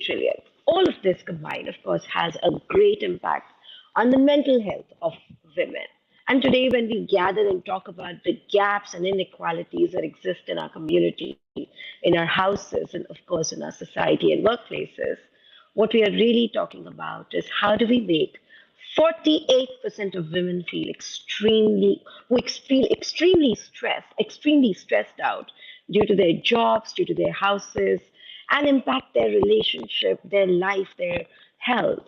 trillion. All of this combined, of course, has a great impact on the mental health of women. And today, when we gather and talk about the gaps and inequalities that exist in our community, in our houses, and of course in our society and workplaces, what we are really talking about is how do we make 48% of women feel extremely stressed out due to their jobs, due to their houses, and impact their relationship, their life, their health.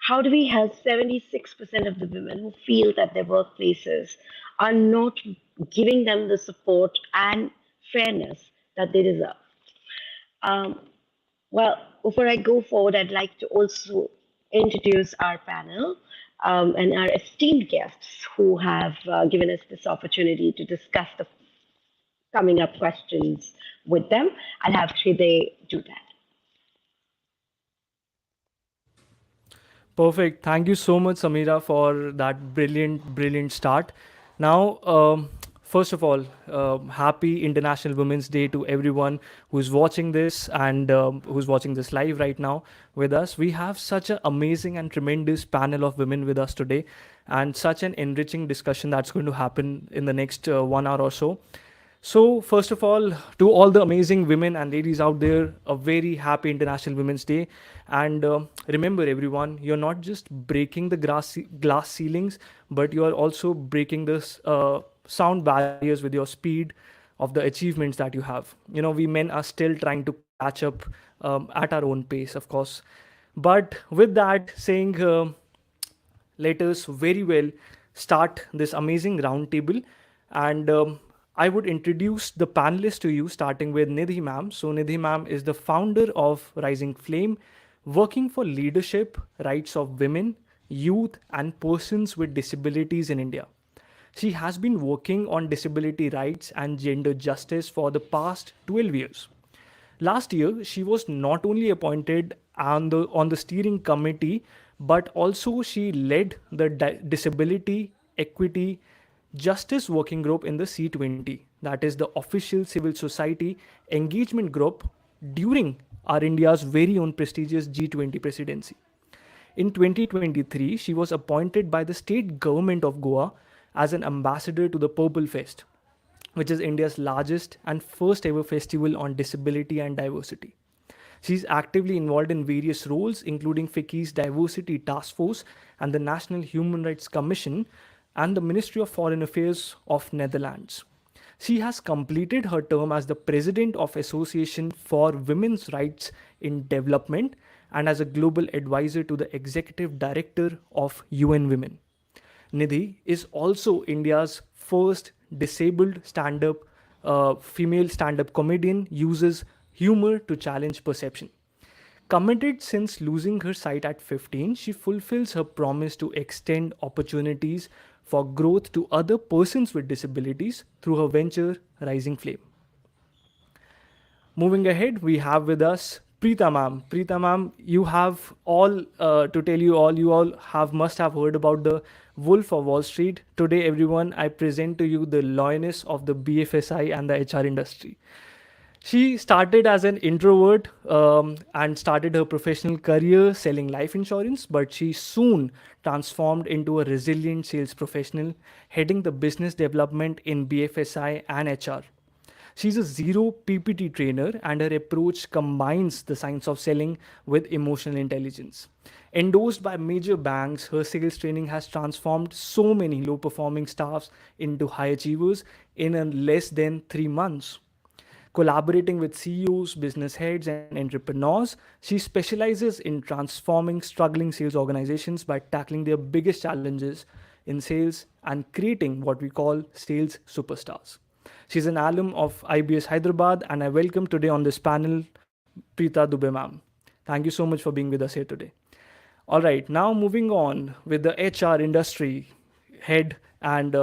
How do we help 76% of the women who feel that their workplaces are not giving them the support and fairness that they deserve? Um, well, before I go forward, I'd like to also introduce our panel and our esteemed guests who have given us this opportunity to discuss the coming up questions with them. I'll have Shide do that. Perfect. Thank you so much, Samira, for that brilliant start. Now, first of all, happy International Women's Day to everyone who's watching this and who's watching this live right now with us. We have such an amazing and tremendous panel of women with us today, and such an enriching discussion that's going to happen in the next 1 hour or so. So, first of all, to all the amazing women and ladies out there, a very happy International Women's Day. And remember, everyone, you're not just breaking the glass ceilings, but you are also breaking the sound barriers with your speed of the achievements that you have. We men are still trying to catch up at our own pace, of course. But with that saying, let us very well start this amazing roundtable. And I would introduce the panelists to you, starting with Nidhi ma'am. So, Nidhi ma'am is the founder of Rising Flame, working for leadership, rights of women, youth, and persons with disabilities in India. She has been working on disability rights and gender justice for the past 12 years. Last year, she was not only appointed on the steering committee, but also she led the Disability Equity Justice Working Group in the C20, that is the official civil society engagement group during our India's very own prestigious G20 presidency. In 2023, she was appointed by the state government of Goa as an ambassador to the Purple Fest, which is India's largest and first ever festival on disability and diversity. She's actively involved in various roles, including FICCI's Diversity Task Force and the National Human Rights Commission and the Ministry of Foreign Affairs of Netherlands. She has completed her term as the president of Association for Women's Rights in Development and as a global advisor to the executive director of UN Women. Nidhi is also India's first disabled female stand-up comedian, uses humor to challenge perception. Committed since losing her sight at 15, she fulfills her promise to extend opportunities for growth to other persons with disabilities through her venture Rising Flame. Moving ahead, we have with us Preeta ma'am. Preeta ma'am, you have all to tell you all. You all must have heard about the Wolf of Wall Street. Today, everyone, I present to you the lioness of the BFSI and the HR industry. She started as an introvert and started her professional career selling life insurance, but she soon transformed into a resilient sales professional, heading the business development in BFSI and HR. She's a zero PPT trainer, and her approach combines the science of selling with emotional intelligence. Endorsed by major banks, her sales training has transformed so many low performing staffs into high achievers in less than 3 months. Collaborating with CEOs, business heads, and entrepreneurs, she specializes in transforming struggling sales organizations by tackling their biggest challenges in sales and creating what we call sales superstars. She's an alum of IBS Hyderabad, and I welcome today on this panel Preeta Dubey ma'am. Thank you so much for being with us here today. All right, now moving on with the HR industry head and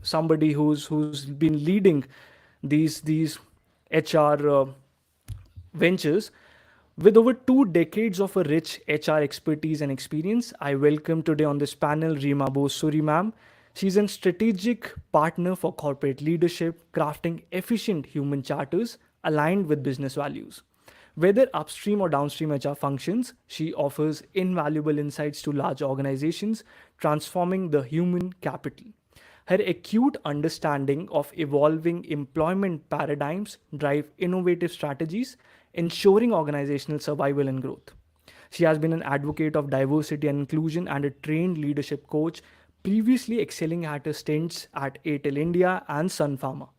somebody who's been leading these HR ventures. With over 2 decades of a rich HR expertise and experience, I welcome today on this panel Reema Bose-Suri ma'am. She's a strategic partner for corporate leadership, crafting efficient human charters aligned with business values. Whether upstream or downstream HR functions, she offers invaluable insights to large organizations, transforming the human capital. Her acute understanding of evolving employment paradigms drive innovative strategies, ensuring organizational survival and growth. She has been an advocate of diversity and inclusion and a trained leadership coach, previously excelling at her stints at Airtel India and Sun Pharma.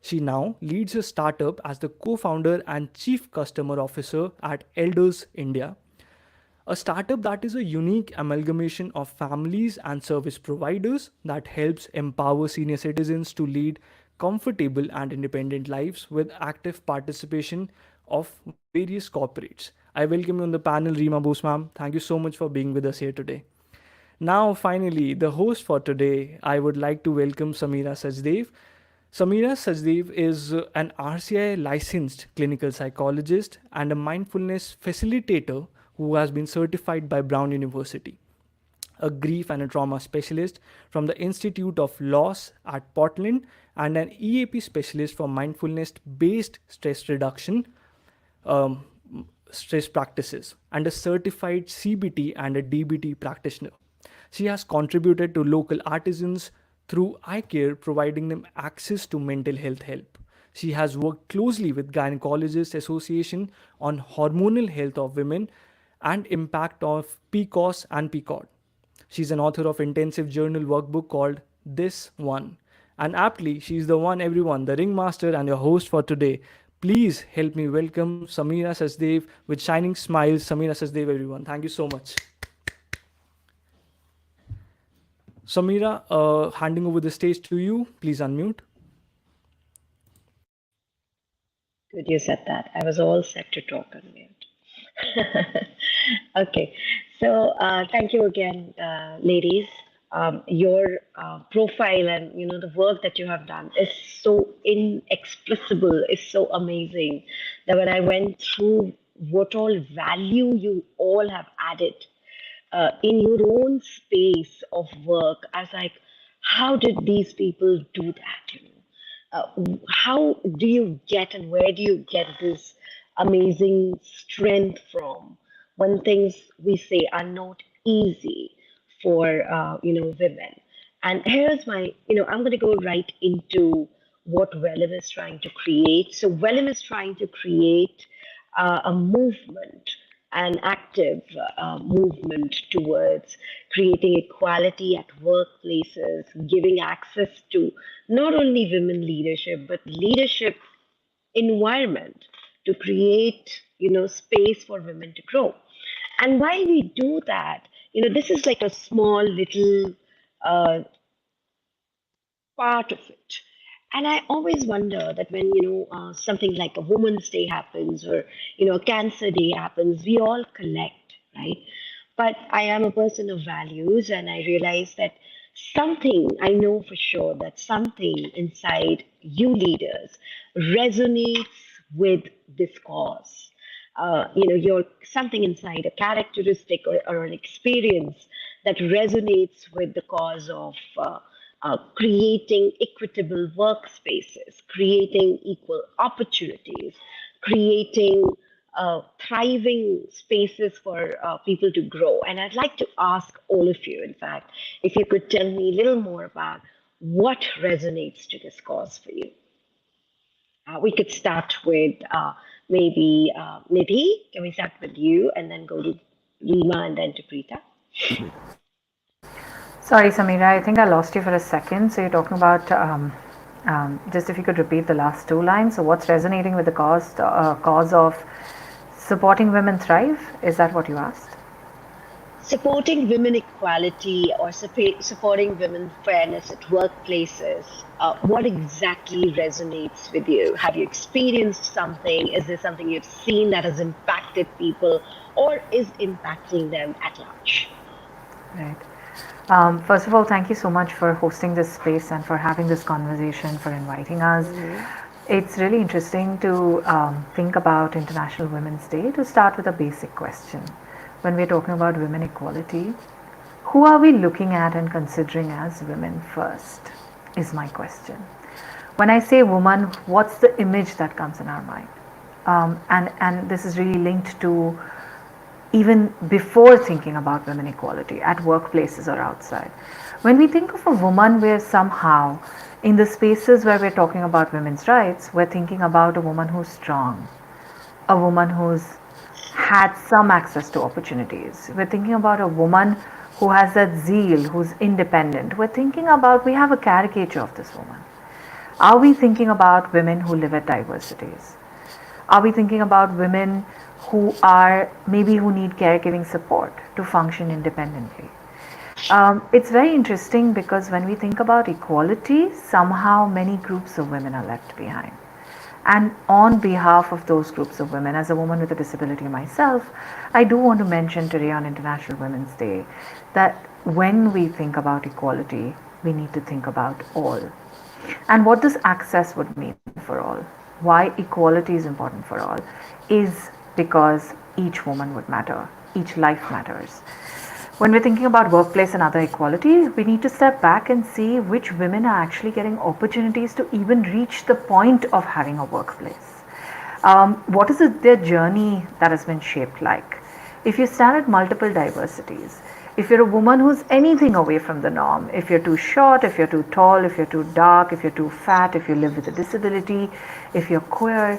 She now leads a startup as the co founder and chief customer officer at Elders India, a startup that is a unique amalgamation of families and service providers that helps empower senior citizens to lead comfortable and independent lives with active participation of various corporates. I welcome you on the panel, Reema Bose ma'am. Thank you so much for being with us here today. Now, finally, the host for today, I would like to welcome Samira Sajdev. Samira Sajdev is an RCI licensed clinical psychologist and a mindfulness facilitator who has been certified by Brown University, a grief and a trauma specialist from the Institute of Loss at Portland, and an EAP specialist for mindfulness based stress reduction um, stress practices, and a certified CBT and a DBT practitioner. She has contributed to local artisans through eye care, providing them access to mental health help. She has worked closely with Gynecologists Association on hormonal health of women and impact of PCOS and PCOD. She's an author of intensive journal workbook called This One. And aptly, she's the one, everyone, the ringmaster and your host for today. Please help me welcome Samira Sajdev with shining smiles. Samira Sajdev, everyone. Thank you so much. Samira, handing over the stage to you. Please unmute. Good, you said that. I was all set to talk on mute. Okay, so thank you again, ladies. Your profile and the work that you have done is so inexpressible, is so amazing that when I went through what all value you all have added in your own space of work, I was like, how did these people do that? How do you get and where do you get this amazing strength from when things we say are not easy for women? And here's my I'm going to go right into what Vellum is trying to create. So Vellum is trying to create a movement, an active movement towards creating equality at workplaces, giving access to not only women leadership, but leadership environment to create, space for women to grow. And while we do that, this is like a small little uh, part of it. And I always wonder that when something like a Women's Day happens or a Cancer Day happens, we all collect, right? But I am a person of values, and I realize that something I know for sure that something inside you leaders resonates with this cause. You're something inside a characteristic or an experience that resonates with the cause of creating equitable workspaces, creating equal opportunities, creating thriving spaces for people to grow. And I'd like to ask all of you, in fact, if you could tell me a little more about what resonates to this cause for you. We could start with maybe Nidhi. Can we start with you and then go to Reema and then to Preeta? Sorry, Samira, I think I lost you for a second. So you're talking about just if you could repeat the last two lines. So what's resonating with the cause of supporting women thrive? Is that what you asked? Supporting women equality or supporting women fairness at workplaces, what exactly resonates with you? Have you experienced something? Is there something you've seen that has impacted people or is impacting them at large? Right. First of all, thank you so much for hosting this space and for having this conversation, for inviting us. It's really interesting to think about International Women's Day. To start with a basic question. When we're talking about women equality, who are we looking at and considering as women first, is my question. When I say woman, what's the image that comes in our mind? And this is really linked to even before thinking about women equality at workplaces or outside. When we think of a woman, we're somehow in the spaces where we're talking about women's rights, we're thinking about a woman who's strong, a woman who's had some access to opportunities. We're thinking about a woman who has that zeal, who's independent. We're thinking about, we have a caricature of this woman. Are we thinking about women who live at diversities? Are we thinking about women who are maybe who need caregiving support to function independently? It's very interesting because when we think about equality, somehow many groups of women are left behind. And on behalf of those groups of women, as a woman with a disability myself, I do want to mention today on International Women's Day that when we think about equality, we need to think about all. And what this access would mean for all, why equality is important for all, is because each woman would matter, each life matters. When we're thinking about workplace and other equality, we need to step back and see which women are actually getting opportunities to even reach the point of having a workplace. What is their journey that has been shaped like? If you stand at multiple diversities, if you're a woman who's anything away from the norm, if you're too short, if you're too tall, if you're too dark, if you're too fat, if you live with a disability, if you're queer,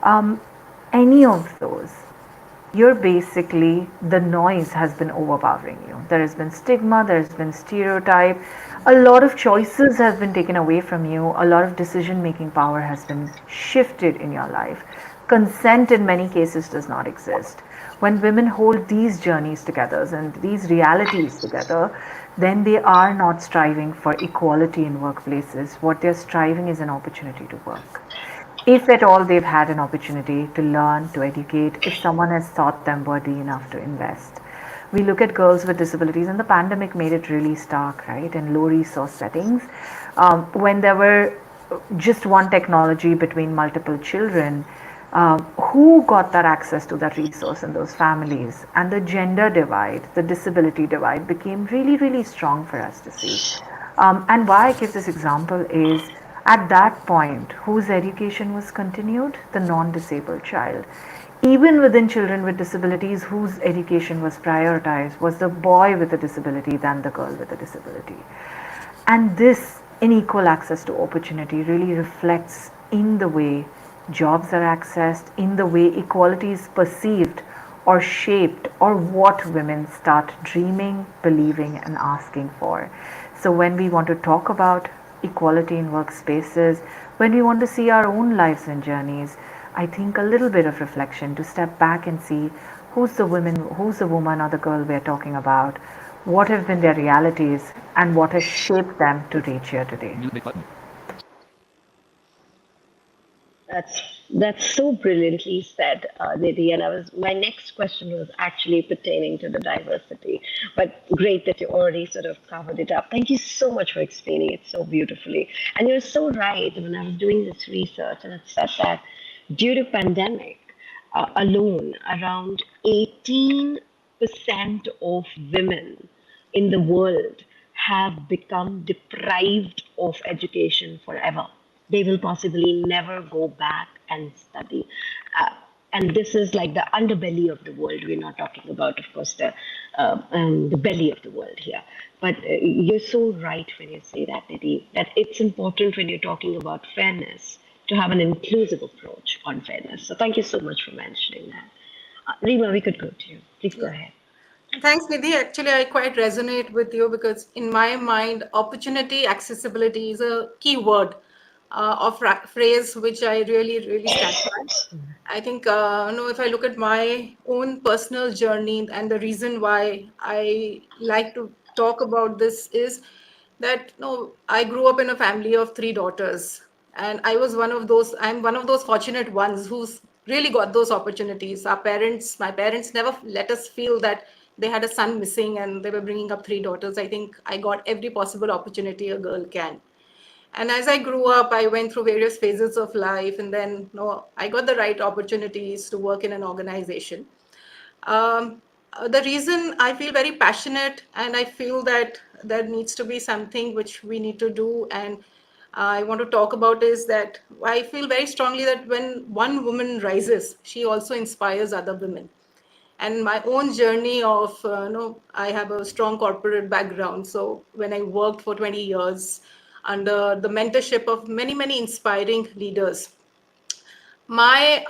um, any of those, you're basically, the noise has been overpowering you. There has been stigma, there's been stereotype, a lot of choices have been taken away from you, a lot of decision making power has been shifted in your life. Consent in many cases does not exist. When women hold these journeys together and these realities together, then they are not striving for equality in workplaces. What they're striving is an opportunity to work, if at all they've had an opportunity to learn, to educate, if someone has thought them worthy enough to invest. We look at girls with disabilities, and the pandemic made it really stark, right? In low resource settings, when there were just one technology between multiple children, who got that access to that resource in those families? And the gender divide, the disability divide became really, really strong for us to see. And why I give this example is at that point, whose education was continued? The non disabled child. Even within children with disabilities, whose education was prioritized was the boy with a disability than the girl with a disability. And this unequal access to opportunity really reflects in the way jobs are accessed, in the way equality is perceived or shaped, or what women start dreaming, believing, and asking for. So, when we want to talk about equality in workspaces, when we want to see our own lives and journeys, I think a little bit of reflection to step back and see who's the woman or the girl we're talking about, what have been their realities, and what has shaped them to reach here today. That's so brilliantly said, Nidhi. And my next question was actually pertaining to the diversity, but great that you already sort of covered it up. Thank you so much for explaining it so beautifully. And you're so right. When I was doing this research, and it said that due to pandemic alone, around 18% of women in the world have become deprived of education forever. They will possibly never go back and study. Uh, and this is like the underbelly of the world. We're not talking about, of course, the belly of the world here. But you're so right when you say that, Nidhi, that it's important when you're talking about fairness to have an inclusive approach on fairness. So thank you so much for mentioning that. Rima, we could go to you. Please go Yeah. ahead. Thanks, Nidhi. Actually, I quite resonate with you because, in my mind, opportunity accessibility is a key word of phrase which I really, really stand by. I think, if I look at my own personal journey and the reason why I like to talk about this is that, I grew up in a family of three daughters, and I'm one of those fortunate ones who's really got those opportunities. My parents never let us feel that they had a son missing and they were bringing up three daughters. I think I got every possible opportunity a girl can. And as I grew up, I went through various phases of life, and then I got the right opportunities to work in an organization. um, the reason I feel very passionate, and I feel that there needs to be something which we need to do, and I want to talk about is that I feel very strongly that when one woman rises, she also inspires other women. And my own journey of, I have a strong corporate background. So when I worked for 20 years under the mentorship of many, many inspiring leaders, my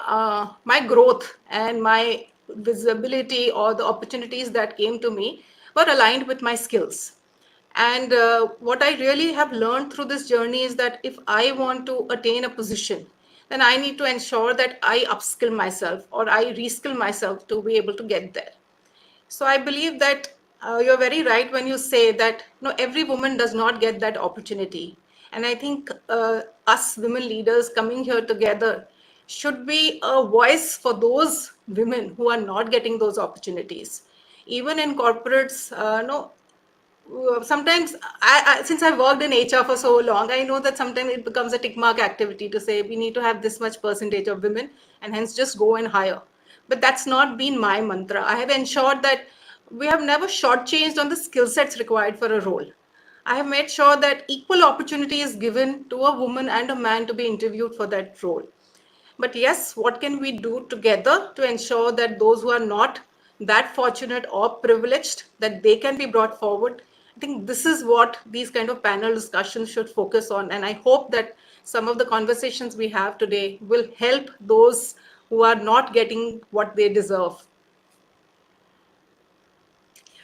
growth and my visibility or the opportunities that came to me were aligned with my skills. And what I really have learned through this journey is that if I want to attain a position, then I need to ensure that I upskill myself or I reskill myself to be able to get there. So I believe that you're very right when you say that every woman does not get that opportunity. And I think us women leaders coming here together should be a voice for those women who are not getting those opportunities. Even in corporates, no, sometimes since I've worked in HR for so long, I know that sometimes it becomes a tick mark activity to say we need to have this much percentage of women and hence just go and hire. But that's not been my mantra. I have ensured that we have never shortchanged on the skill sets required for a role. I have made sure that equal opportunity is given to a woman and a man to be interviewed for that role. But yes, what can we do together to ensure that those who are not that fortunate or privileged, that they can be brought forward? I think this is what these kind of panel discussions should focus on. And I hope that some of the conversations we have today will help those who are not getting what they deserve.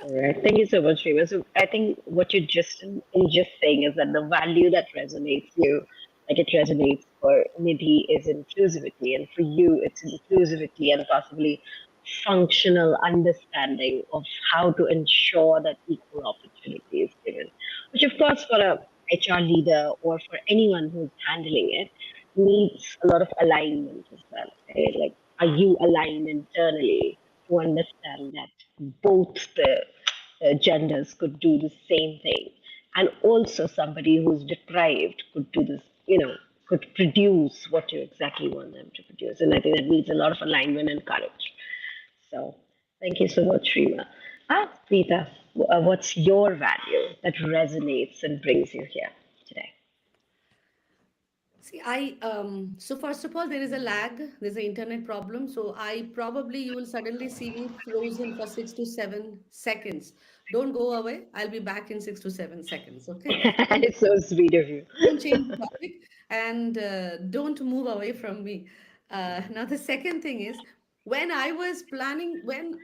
All right. Thank you so much, Rima. So I think what you're just saying is that the value that resonates you, like it resonates for Nidhi, is inclusivity, and for you, it's inclusivity and possibly functional understanding of how to ensure that equal opportunity is given. Which, of course, for a HR leader or for anyone who's handling it, needs a lot of alignment as well. Right? Like, are you aligned internally to understand that both the genders could do the same thing, and also somebody who's deprived could do this, could produce what you exactly want them to produce. And I think that needs a lot of alignment and courage. So thank you so much, Rima. Rita, what's your value that resonates and brings you here today? See, so first of all, there is a lag, there's an internet problem. So I probably, you will suddenly see me frozen for 6 to 7 seconds. Don't go away. I'll be back in 6 to 7 seconds. Okay. It's so sweet of you. Don't change the topic and don't move away from me. Now, the second thing is when I was planning, when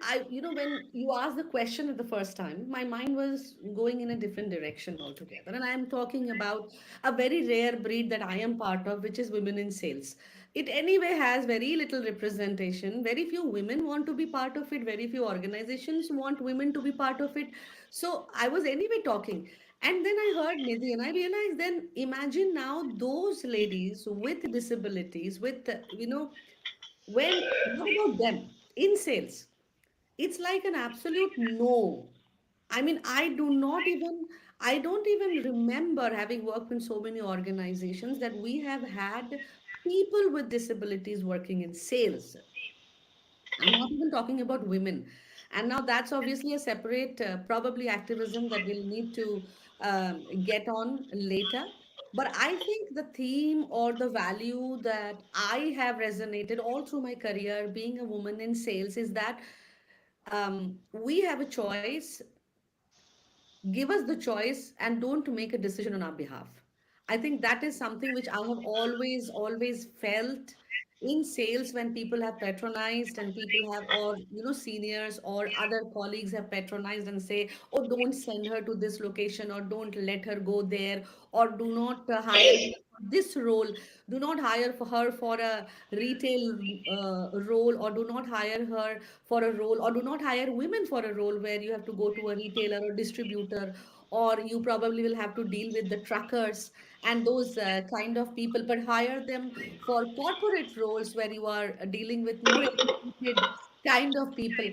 you asked the question at the first time, my mind was going in a different direction altogether. And I am talking about a very rare breed that I am part of, which is women in sales. It anyway has very little representation. Very few women want to be part of it. Very few organizations want women to be part of it. So I was anyway talking. And then I heard Nidhi and I realized then imagine now those ladies with disabilities, what about them in sales? It's like an absolute no. I mean, I don't even remember having worked in so many organizations that we have had people with disabilities working in sales. I'm not even talking about women. And now that's obviously a separate, probably activism that we'll need to get on later. But I think the theme or the value that I have resonated all through my career being a woman in sales is that we have a choice, give us the choice and don't make a decision on our behalf. I think that is something which I have always felt in sales when people have patronized and people have, or seniors or other colleagues have patronized and say, oh, don't send her to this location, or don't let her go there, or do not hire her for this role, do not hire for her for a retail role, or do not hire her for a role, or do not hire women for a role where you have to go to a retailer or distributor, or you probably will have to deal with the truckers and those kind of people, but hire them for corporate roles where you are dealing with more educated kind of people.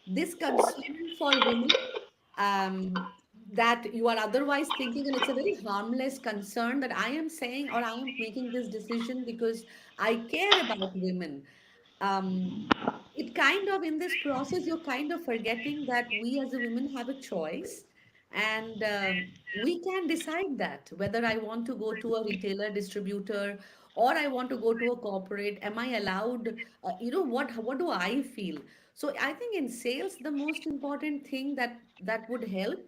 This concern for women, um, that you are otherwise thinking, and it's a very harmless concern that I am saying, or I am making this decision because I care about women. Um, it kind of, in this process, you're kind of forgetting that we as a women have a choice, And we can decide that whether I want to go to a retailer distributor or I want to go to a corporate. Am I allowed? What do I feel? So I think in sales, the most important thing that would help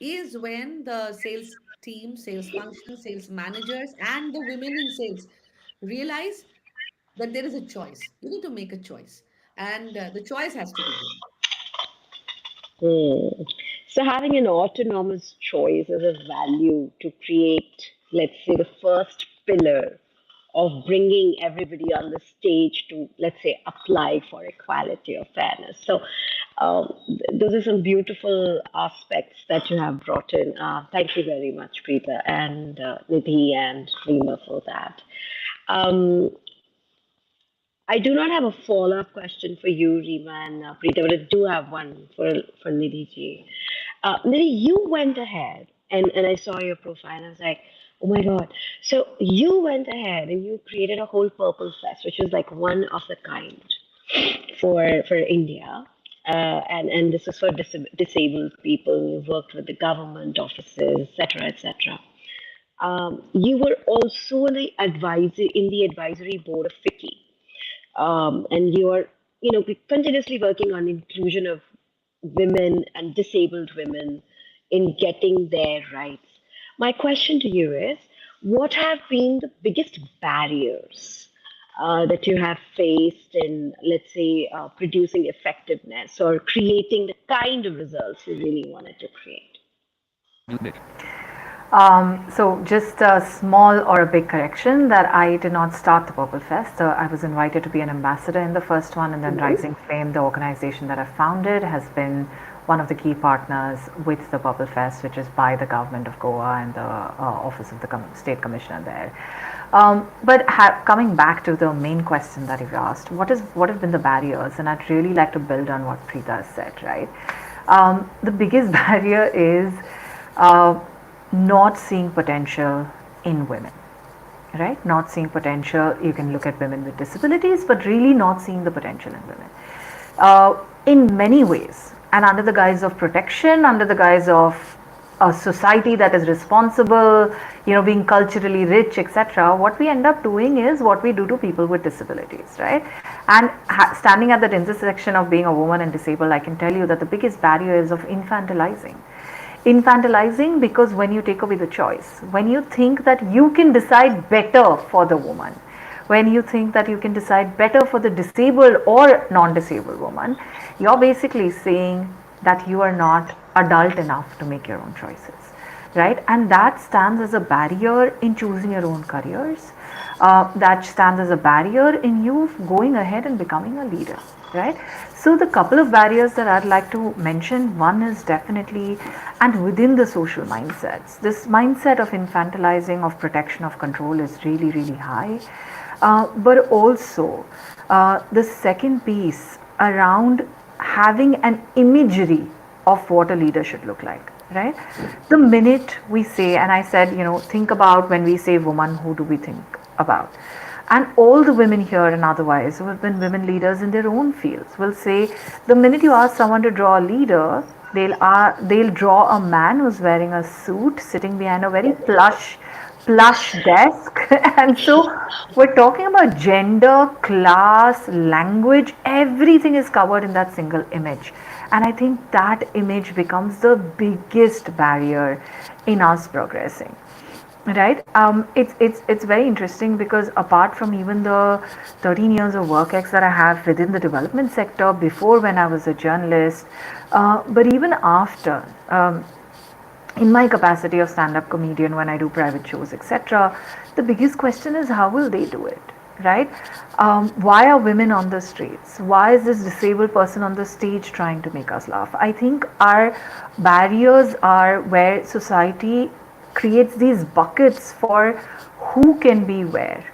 is when the sales team, sales function, sales managers, and the women in sales realize that there is a choice. You need to make a choice, and the choice has to be given. Hmm. So having an autonomous choice is a value to create, let's say, the first pillar of bringing everybody on the stage to, let's say, apply for equality or fairness. So those are some beautiful aspects that you have brought in. Thank you very much, Preeta and Nidhi and Reema for that. Um, I do not have a follow-up question for you, Reema and Preeta, but I do have one for Nidhi ji. Nidhi, you went ahead and I saw your profile and I was like, oh my God. So you went ahead and you created a whole Purple Fest, which is like one of the kind for India. And this is for disabled people. You worked with the government offices, etc., etc. You were also in the advisory board of FICCI, and you are continuously working on inclusion of women and disabled women in getting their rights. My question to you is, what have been the biggest barriers that you have faced in, let's say, producing effectiveness or creating the kind of results you really wanted to create? So just a small or a big correction that I did not start the Purple Fest. I was invited to be an ambassador in the first one, and then Rising Flame, the organization that I founded, has been one of the key partners with the Purple Fest, which is by the government of Goa and the office of the state commissioner there. But coming back to the main question that you've asked, what have been the barriers? And I'd really like to build on what Preeta said, right? The biggest barrier is uh, not seeing potential in women, right? Not seeing potential. You can look at women with disabilities, but really not seeing the potential in women in many ways, and under the guise of protection, under the guise of a society that is responsible, being culturally rich, etc. What we end up doing is what we do to people with disabilities, right? And standing at that intersection of being a woman and disabled, I can tell you that the biggest barrier is of infantilizing, because when you take away the choice, when you think that you can decide better for the woman, when you think that you can decide better for the disabled or non-disabled woman, you're basically saying that you are not adult enough to make your own choices, right? And that stands as a barrier in choosing your own careers. That stands as a barrier in you going ahead and becoming a leader, right? So the couple of barriers that I'd like to mention, one is definitely, and within the social mindsets, this mindset of infantilizing, of protection, of control is really, really high. But also, the second piece around having an imagery of what a leader should look like, right? The minute we say, and I said, think about when we say woman, who do we think about? And all the women here and otherwise who have been women leaders in their own fields will say, the minute you ask someone to draw a leader, they'll draw a man who's wearing a suit, sitting behind a very plush desk. And so we're talking about gender, class, language, everything is covered in that single image. And I think that image becomes the biggest barrier in us progressing, right? It's very interesting, because apart from even the 13 years of work ex that I have within the development sector, before when I was a journalist, but even after, in my capacity of stand-up comedian, when I do private shows, etc., the biggest question is, how will they do it, right? Why are women on the streets? Why is this disabled person on the stage trying to make us laugh? I think our barriers are where society creates these buckets for who can be where,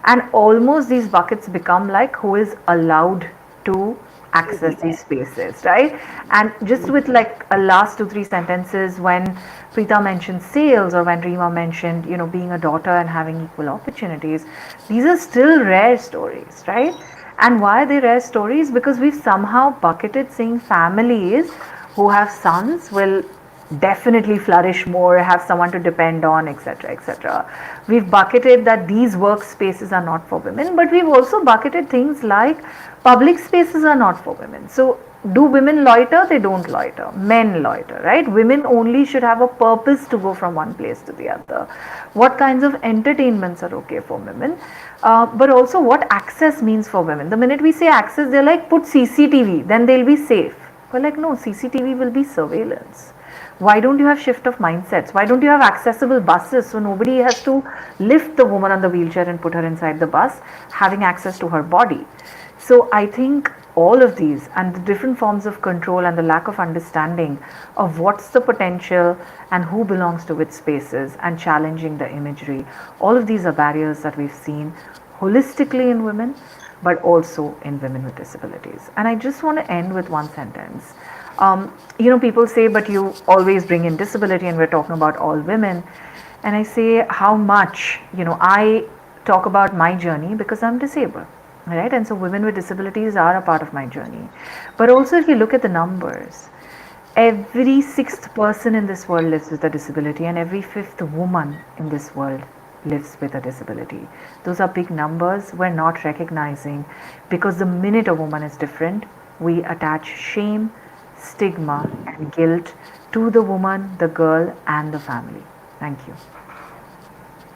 and almost these buckets become like who is allowed to access these spaces, right? And just with like a last 2 3 sentences, when Preeta mentioned sales, or when Reema mentioned being a daughter and having equal opportunities, these are still rare stories, right? And why are they rare stories? Because we've somehow bucketed, saying families who have sons will definitely flourish more, have someone to depend on, etc., etc. We've bucketed that these workspaces are not for women, but we've also bucketed things like public spaces are not for women. So, do women loiter? They don't loiter. Men loiter, right? Women only should have a purpose to go from one place to the other. What kinds of entertainments are okay for women? But also what access means for women. The minute we say access, they're like, put CCTV, then they'll be safe. We're like, no, CCTV will be surveillance. Why don't you have shift of mindsets? Why don't you have accessible buses so nobody has to lift the woman on the wheelchair and put her inside the bus, having access to her body? So I think all of these and the different forms of control and the lack of understanding of what's the potential and who belongs to which spaces and challenging the imagery, all of these are barriers that we've seen holistically in women but also in women with disabilities. And I just want to end with one sentence. People say, but you always bring in disability, and we're talking about all women. And I say, how much, I talk about my journey because I'm disabled, right? And so women with disabilities are a part of my journey. But also, if you look at the numbers, every sixth person in this world lives with a disability, and every fifth woman in this world lives with a disability. Those are big numbers we're not recognizing because the minute a woman is different, we attach shame, stigma, and guilt to the woman, the girl, and the family. Thank you.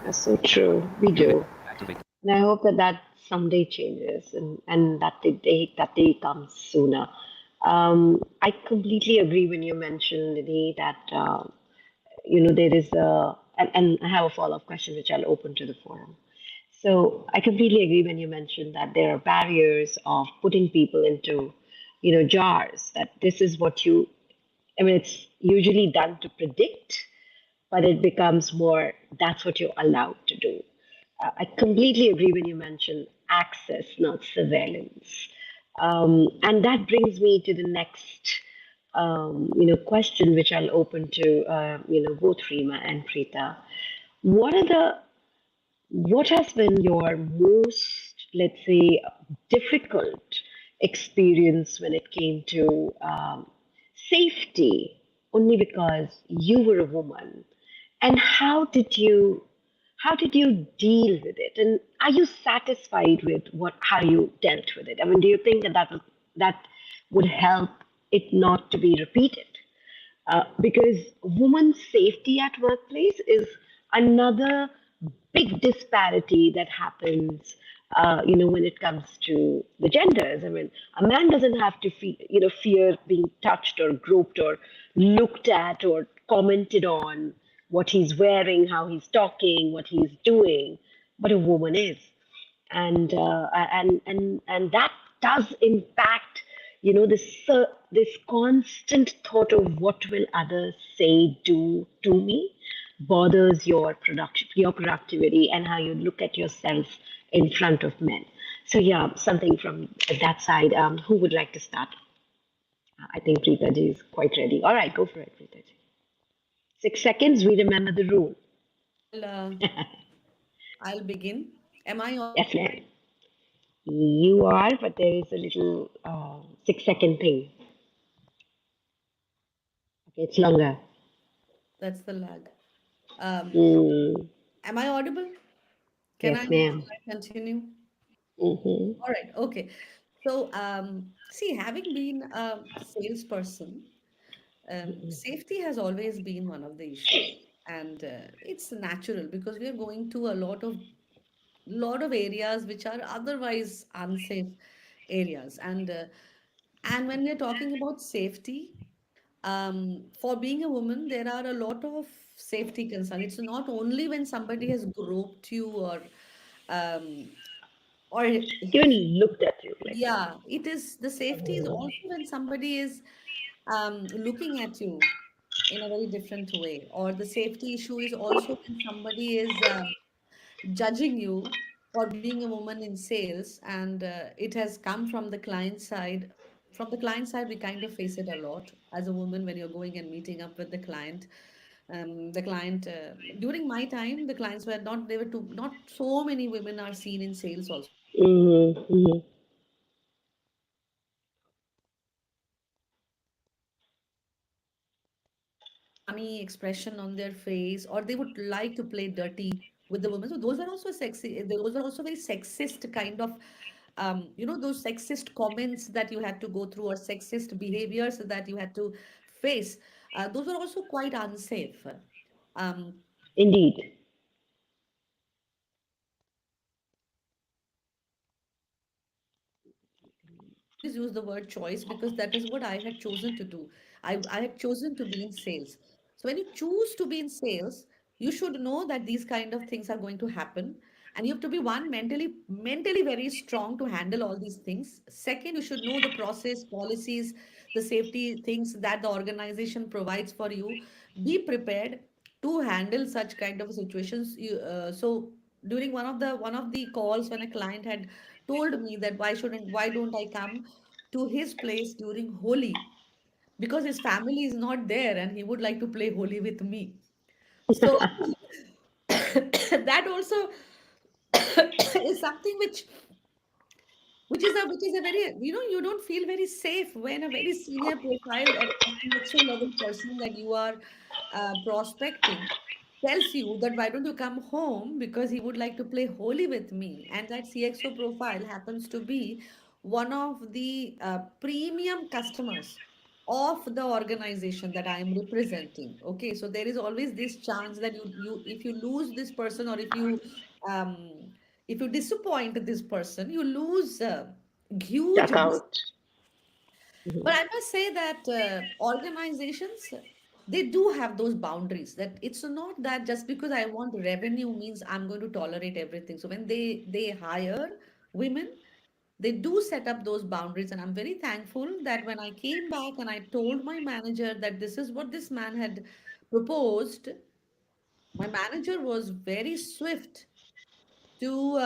That's so true. We do. And I hope that that someday changes and that the day comes sooner. I completely agree when you mentioned, Nidhi, that there is and I have a follow-up question which I'll open to the forum. So I completely agree when you mentioned that there are barriers of putting people into, jars. That this is what you. I mean, it's usually done to predict, but it becomes more. That's what you're allowed to do. I completely agree when you mention access, not surveillance. And that brings me to the next, question, which I'll open to, both Rima and Preeta. What are the what has been your most, let's say, difficult experience when it came to safety, only because you were a woman? And how did you deal with it? And are you satisfied with how you dealt with it? I mean, do you think that would help it not to be repeated? Because women's safety at workplace is another big disparity that happens when it comes to the genders. I mean, a man doesn't have to fear being touched or groped or looked at or commented on what he's wearing, how he's talking, what he's doing, but a woman is. And that does impact this constant thought of what will others say, do to me, bothers your productivity and how you look at yourself in front of men. So yeah, something from that side. Who would like to start? I think Preeta ji is quite ready. All right, go for it, Preeta ji. 6 seconds, we remember the rule. Well, I'll begin. Am I Yes, audible? ma'am. You are, but there is a little 6 second thing. Okay, it's longer. That's the lag. Um, Mm, am I audible? Can I, yes, ma'am. shall I continue? Mm-hmm. All right, okay. So, see, having been a salesperson, safety has always been one of the issues, and it's natural because we are going to a lot of areas which are otherwise unsafe areas, and when we're talking about safety, for being a woman, there are a lot of safety concerns. It's not only when somebody has groped you um, or Even looked at you like. yeah, it is the safety is also when somebody is looking at you in a very different way, or the safety issue is also when somebody is judging you for being a woman in sales, and it has come from the client side. From the client side, we kind of face it a lot as a woman when you're going and meeting up with the client. During my time, the clients were not, they were too, not so many women are seen in sales also. Mm-hmm. Mm-hmm. funny expression on their face, or they would like to play dirty with the women. So those were also sexy. Those were also very sexist kind of, those sexist comments that you had to go through, or sexist behaviors that you had to face. Those were also quite unsafe. Um, Indeed. always use the word choice because that is what I had chosen to do. I had chosen to be in sales. So when you choose to be in sales, you should know that these kind of things are going to happen. And you have to be one mentally very strong to handle all these things. Second, you should know the process, policies, the safety things that the organization provides for you. Be prepared to handle such kind of situations. So during one of the calls, when a client had told me that why don't I come to his place during Holi, because his family is not there and he would like to play Holi with me. So that also is something which is a very, you don't feel very safe when a very senior profile or CXO level person that you are prospecting tells you that why don't you come home because he would like to play Holi with me, and that CXO profile happens to be one of the premium customers of the organization that I am representing. Okay, so there is always this chance that you if you lose this person, or um, if you disappoint this person, you lose huge business. Account. But I must say that organizations, they do have those boundaries. That it's not that just because I want revenue means I'm going to tolerate everything. So when they hire women, they do set up those boundaries, and I'm very thankful that when I came back and I told my manager that this is what this man had proposed, my manager was very swift to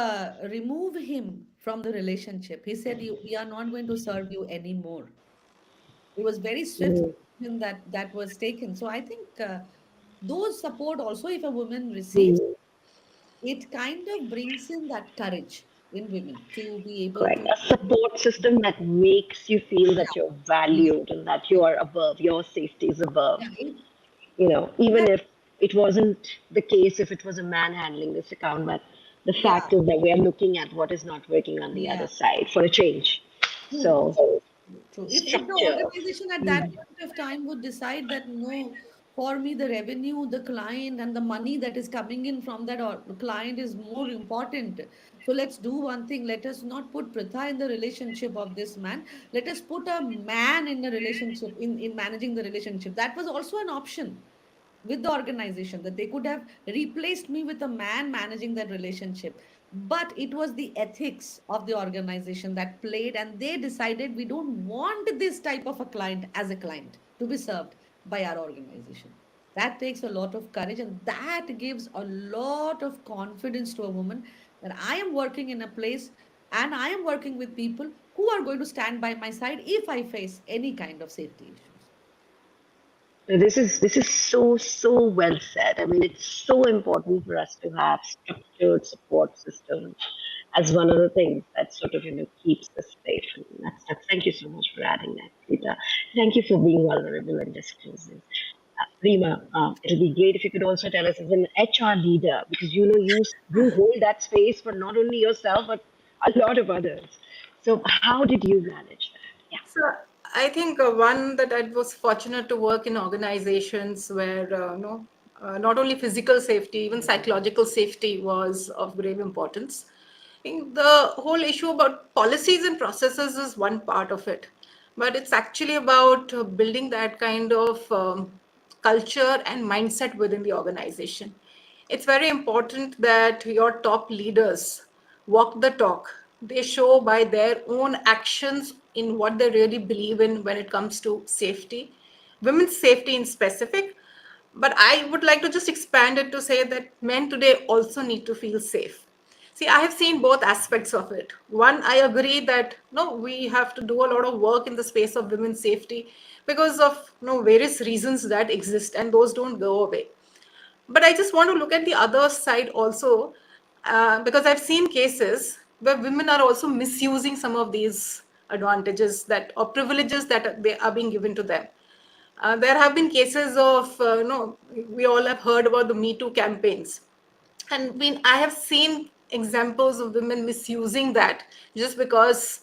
remove him from the relationship. He said, "We are not going to serve you anymore." It was very swift Mhm. decision that was taken. So I think those support also, if a woman receives, Mhm. it kind of brings in that courage in women to be able Correct. to. A support system that makes you feel that you're Yeah. valued and that you are above, your safety is above. Yeah, Even that, if it wasn't the case, if it was a man handling this account, but the yeah, fact is that we are looking at what is not working on the other yeah. side for a change. True. So, True. If the structure. organization at that point of time would decide that no, for me, the revenue, the client, and the money that is coming in from that client is more important. So let's do one thing. Let us not put Pratha in the relationship of this man. Let us put a man in the relationship, in managing the relationship. That was also an option with the organization, that they could have replaced me with a man managing that relationship, but it was the ethics of the organization that played, and they decided we don't want this type of a client as a client to be served by our organization. That takes a lot of courage, and that gives a lot of confidence to a woman that I am working in a place and I am working with people who are going to stand by my side if I face any kind of safety issues. This is so well said. I mean, it's so important for us to have structured support systems as one of the things that sort of keeps us safe. And thank you so much for adding that, Rita. Thank you for being vulnerable and disclosing. Rima, it'll be great if you could also tell us as an HR leader, because you hold that space for not only yourself but a lot of others. So how did you manage that? So I think one that I was fortunate to work in organizations where not only physical safety, even psychological safety was of grave importance. I think the whole issue about policies and processes is one part of it, but it's actually about building that kind of culture and mindset within the organization. It's very important that your top leaders walk the talk. They show by their own actions in what they really believe in when it comes to safety, women's safety in specific. But I would like to just expand it to say that men today also need to feel safe. See, I have seen both aspects of it. One, I agree that no, we have to do a lot of work in the space of women's safety because of various reasons that exist, and those don't go away. But I just want to look at the other side also, because I've seen cases where women are also misusing some of these advantages that or privileges that they are being given to them. There have been cases of, we all have heard about the Me Too campaigns. And I have seen examples of women misusing that just because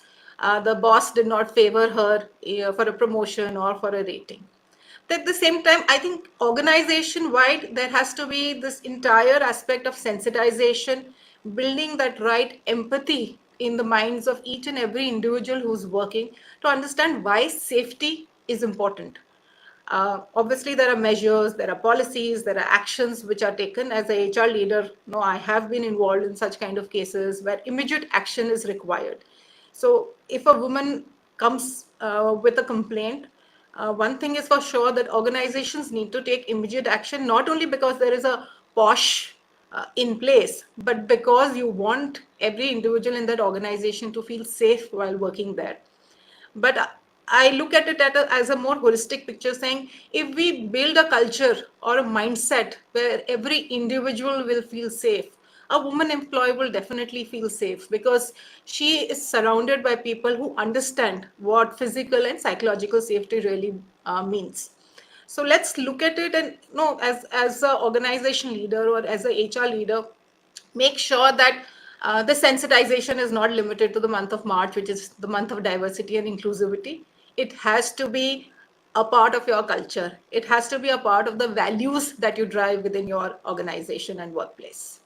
the boss did not favor her for a promotion or for a rating. At the same time, I think organization wide, there has to be this entire aspect of sensitization, building that right empathy in the minds of each and every individual who's working to understand why safety is important. Obviously, there are measures, there are policies, there are actions which are taken. As a HR leader, no, I have been involved in such kind of cases where immediate action is required. So, if a woman comes with a complaint, one thing is for sure that organizations need to take immediate action, not only because there is a posh in place, but because you want every individual in that organization to feel safe while working there. But I look at it as a more holistic picture, saying if we build a culture or a mindset where every individual will feel safe, a woman employee will definitely feel safe because she is surrounded by people who understand what physical and psychological safety really means. So let's look at it, and as an organization leader or as a HR leader, make sure that the sensitization is not limited to the month of March, which is the month of diversity and inclusivity. It has to be a part of your culture. It has to be a part of the values that you drive within your organization and workplace.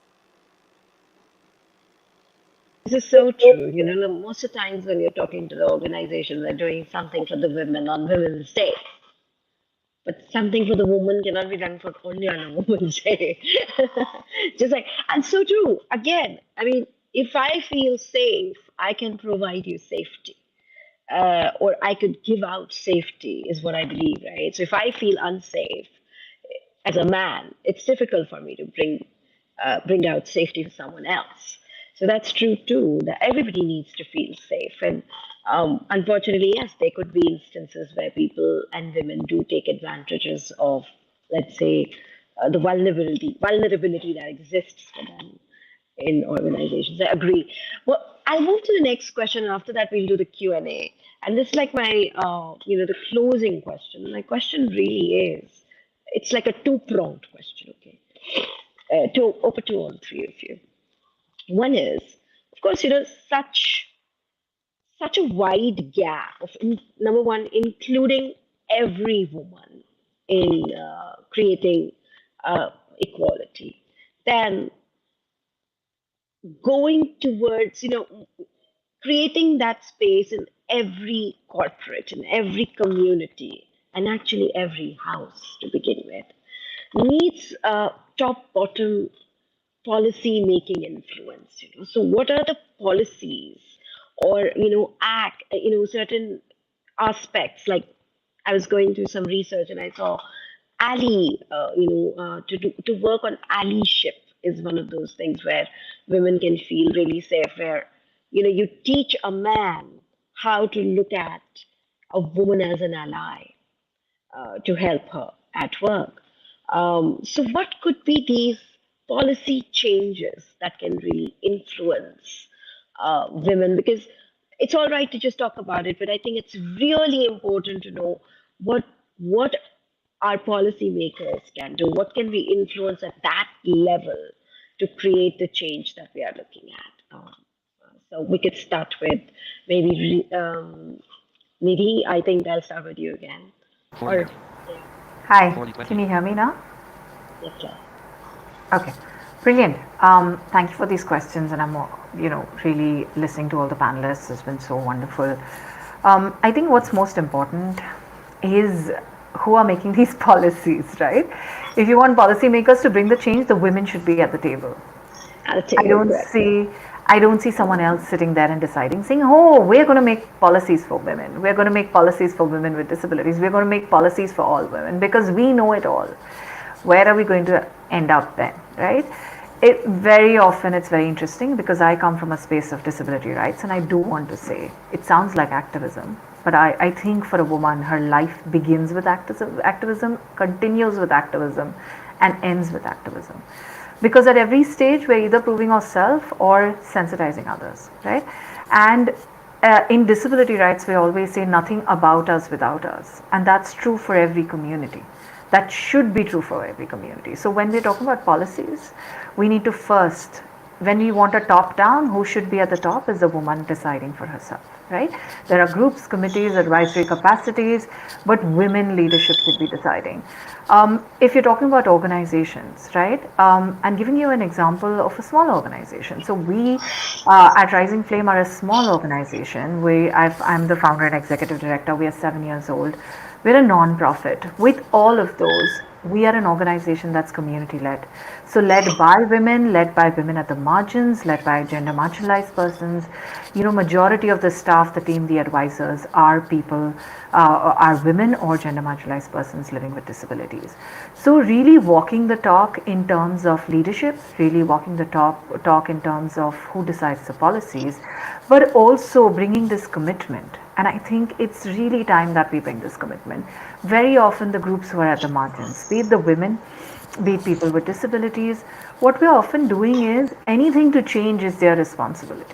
This is so true. Most of the times when you're talking to the organizations, they're doing something for the women on Women's Day. But something for the woman cannot be done for only on a Woman's Day. Just like, and so true. Again, I mean, if I feel safe, I can provide you safety. Or I could give out safety, is what I believe, right? So if I feel unsafe as a man, it's difficult for me to bring out safety for someone else. So that's true too. That everybody needs to feel safe, and unfortunately, yes, there could be instances where people and women do take advantages of, let's say, the vulnerability that exists for them in organizations. I agree. Well, I'll move to the next question, and after that, we'll do the Q and A. And this is like my, the closing question. My question really is, it's like a two-pronged question. Okay, to open to all three of you. One is, of course, such a wide gap of number one, including every woman in creating equality. Then going towards, creating that space in every corporate, in every community, and actually every house to begin with, needs top bottom policy making influence. So what are the policies, or act, certain aspects, like I was going through some research and I saw ally, to work on allyship is one of those things where women can feel really safe, where you teach a man how to look at a woman as an ally, to help her at work. So, what could be these policy changes that can really influence women? Because it's all right to just talk about it, but I think it's really important to know what our policymakers can do. What can we influence at that level to create the change that we are looking at? So we could start with maybe Nidhi. I think I'll start with you again. Or yeah, Hi, can you hear me now? yes, sir. Okay, brilliant. Thank you for these questions, and I'm, really listening to all the panelists. It's been so wonderful. I think what's most important is who are making these policies, right? If you want policymakers to bring the change, the women should be at the table. I'll I take it. don't see I don't see someone else sitting there and deciding, saying, "Oh, we're going to make policies for women. We're going to make policies for women with disabilities. We're going to make policies for all women because we know it all." Where are we going to end up then, right? It very often it's very interesting because I come from a space of disability rights, and I do want to say it sounds like activism, but I think for a woman, her life begins with activism, continues with activism, and ends with activism. Because at every stage, we're either proving ourselves or sensitizing others, right? And In disability rights, we always say nothing about us without us. And that's true for every community. That should be true for every community. So when we're talking about policies, we need to first, when we want a top down, who should be at the top is the woman deciding for herself, right? There are groups, committees, advisory capacities, but women leadership should be deciding. If you're talking about organizations, right? I'm giving you an example of a small organization. So we at Rising Flame are a small organization. I'm the founder and executive director. We are 7 years old. We're a non-profit. With all of those, we are an organization that's community led. So led by women at the margins, led by gender marginalized persons. Majority of the staff, the team, the advisors are people, are women or gender marginalized persons living with disabilities. So really walking the talk in terms of leadership, really walking the talk in terms of who decides the policies, but also bringing this commitment. And I think it's really time that we bring this commitment. Very often the groups who are at the margins, be it the women, be it people with disabilities, what we're often doing is anything to change is their responsibility.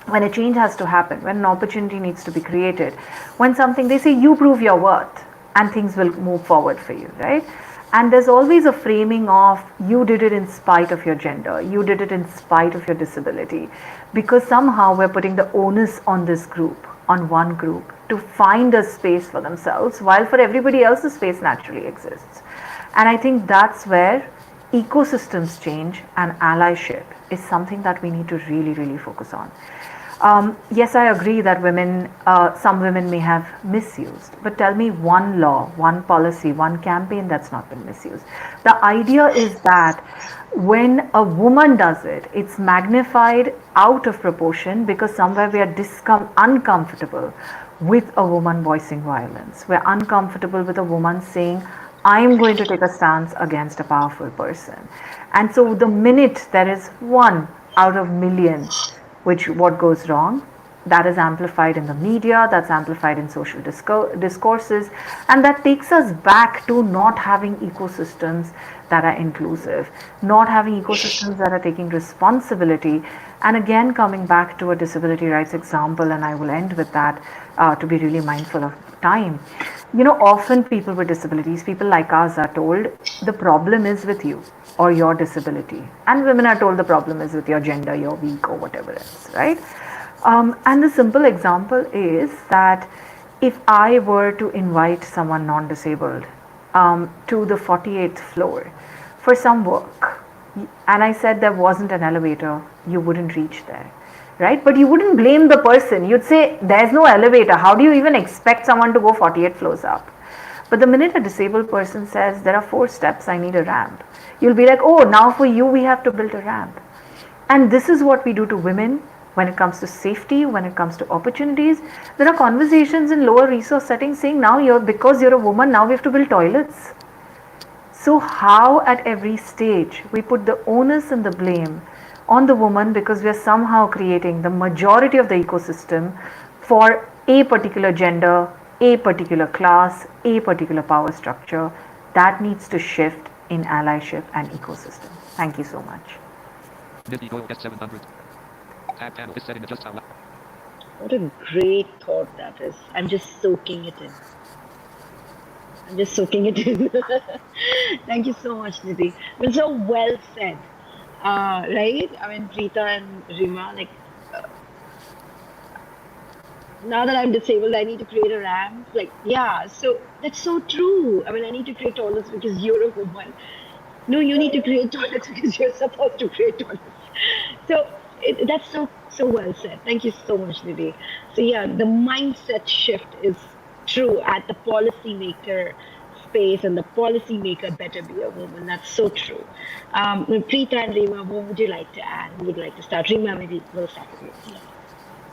When a change has to happen, when an opportunity needs to be created, when something, they say, you prove your worth and things will move forward for you, right? And there's always a framing of you did it in spite of your gender, you did it in spite of your disability, because somehow we're putting the onus on this group, on one group, to find a space for themselves, while for everybody else the space naturally exists. And I think that's where ecosystems change and allyship is something that we need to really, really focus on. Yes, I agree that some women may have misused, but tell me one law, one policy, one campaign that's not been misused. The idea is that when a woman does it, it's magnified out of proportion because somewhere we are uncomfortable with a woman voicing violence. We're uncomfortable with a woman saying, I'm going to take a stance against a powerful person. And so the minute there is one out of millions which what goes wrong, that is amplified in the media, that's amplified in social discourses, and that takes us back to not having ecosystems that are inclusive, not having ecosystems that are taking responsibility. And again, coming back to a disability rights example, and I will end with that to be really mindful of time. Often people with disabilities, people like us, are told the problem is with you or your disability, and women are told the problem is with your gender, you're weak, or whatever else, right? And the simple example is that if I were to invite someone non disabled to the 48th floor for some work, and I said there wasn't an elevator, you wouldn't reach there, right? But you wouldn't blame the person. You'd say, there's no elevator. How do you even expect someone to go 48 floors up? But the minute a disabled person says, there are 4 steps, I need a ramp, you'll be like, oh, now for you, we have to build a ramp. And this is what we do to women when it comes to safety, when it comes to opportunities. There are conversations in lower resource settings saying, now because you're a woman, now we have to build toilets. So, how at every stage we put the onus and the blame on the woman because we are somehow creating the majority of the ecosystem for a particular gender, a particular class, a particular power structure, that needs to shift in allyship and ecosystem. Thank you so much. What a great thought that is. I'm just soaking it in. I'm just soaking it in. Thank you so much, Nidhi. It was so well said. Right? I mean, Preeta and Rima, like, now that I'm disabled, I need to create a ramp. Like, yeah, so that's so true. I mean, I need to create toilets because you're a woman. No, you need to create toilets because you're supposed to create toilets. So that's so well said. Thank you so much, Nidhi. So yeah, the mindset shift is true at the policymaker space, and the policymaker better be a woman. That's so true. Preeta and Rima, what would you like to add? Who would like to start? Rima, maybe we'll start with you.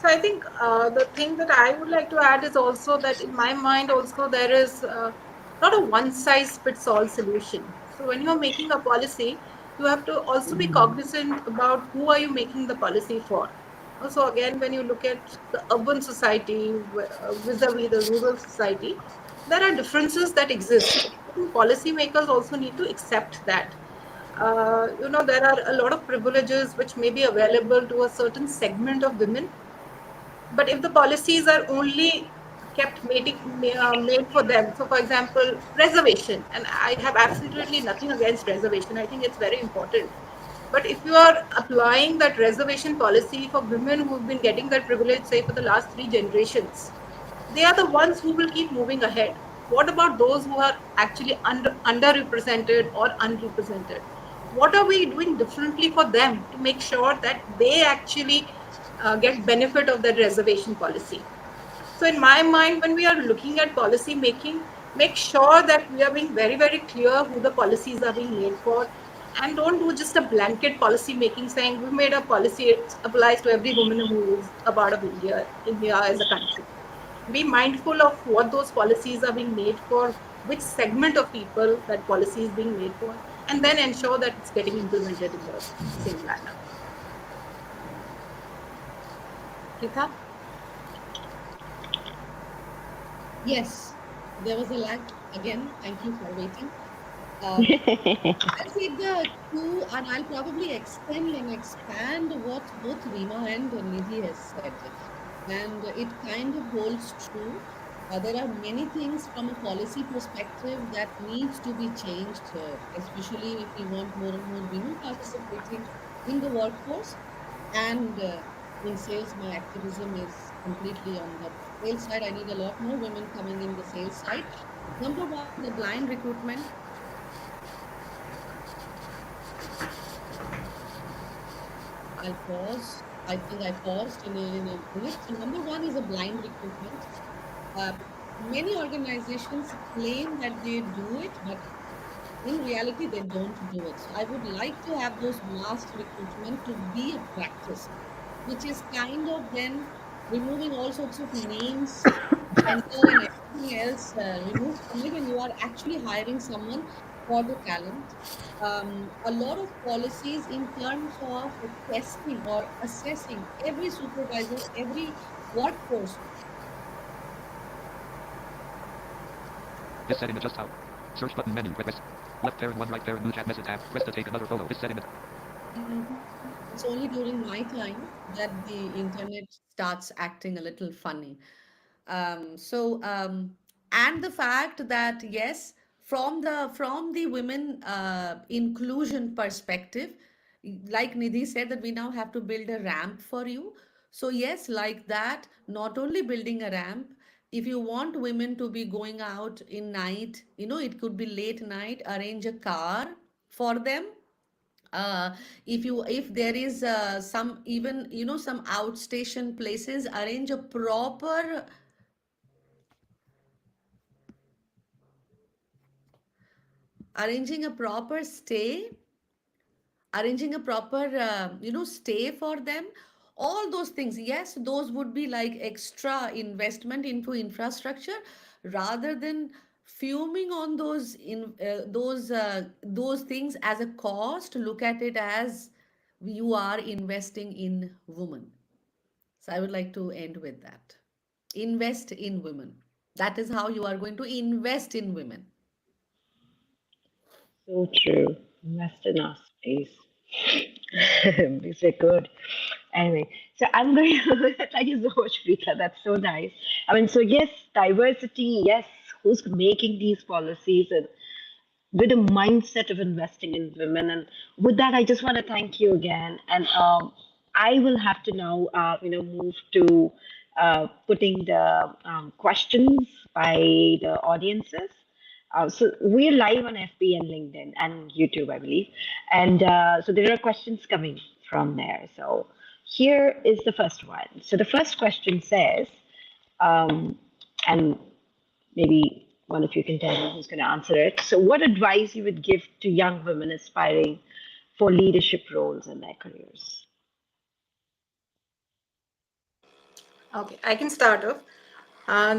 So I think the thing that I would like to add is also that in my mind also there is not a one size fits all solution. So when you're making a policy, you have to also be cognizant about who are you making the policy for. So again, when you look at the urban society vis-a-vis the rural society, there are differences that exist. I think policymakers also need to accept that. There are a lot of privileges which may be available to a certain segment of women, But if the policies are only kept made for them, so for example, reservation, and I have absolutely nothing against reservation, I think it's very important. But if you are applying that reservation policy for women who've been getting that privilege, say, for the last 3 generations, they are the ones who will keep moving ahead. What about those who are actually underrepresented or unrepresented? What are we doing differently for them to make sure that they actually get benefit of that reservation policy? So in my mind, when we are looking at policy making, make sure that we are being very, very clear who the policies are being made for, and don't do just a blanket policy making saying we made a policy, it applies to every woman who is a part of India as a country. Be mindful of what those policies are being made for, which segment of people that policy is being made for, and then ensure that it's getting implemented in the same manner. Pritha? Yes, there was a lag again. Thank you for waiting. Um, I'll take the two, and I'll probably extend and expand what both Rima and Nidhi has said. And it kind of holds true. There are many things from a policy perspective that needs to be changed, especially if we want more and more women participating in the workforce. And in sales, my activism is completely on the sales side. I need a lot more women coming in the sales side. Number one, the blind recruitment. I'll pause. I think I paused in a minute. So number one is a blind recruitment. Uh, Many organizations claim that they do it, but in reality, they don't do it. So I would like to have those mass recruitment to be a practice, which is kind of then removing all sorts of names, gender, and everything else removed from it, and you are actually hiring someone for the talent. A lot of policies in terms of testing or assessing every supervisor, every workforce. This setting adjust how. Search button menu. Request. Left parent one, right parent new chat message tab. Request to take another photo. This setting. It's only during my time that the internet starts acting a little funny. So, and the fact that yes, from the women inclusion perspective, like Nidhi said, that we now have to build a ramp for you. So yes, like that, not only building a ramp. If you want women to be going out in night, it could be late night, arrange a car for them. If there is some, even some outstation places, arranging a proper stay, arranging a proper stay for them. All those things, yes, those would be like extra investment into infrastructure, rather than fuming on those things as a cost. Look at it as you are investing in women. So I would like to end with that. Invest in women. That is how you are going to invest in women. So true. Invest in us, please. These are good. Anyway, so I'm going to thank you so much, Rita. That's so nice. I mean, so yes, diversity, yes, who's making these policies and with a mindset of investing in women. And with that, I just want to thank you again. And I will have to now, move to putting the questions by the audiences. So we're live on FB and LinkedIn and YouTube, I believe. And so there are questions coming from there. So here is the first one. So the first question says, um, and maybe one of you can tell me who's going to answer it. So, what advice you would give to young women aspiring for leadership roles in their careers? Okay, I can start off.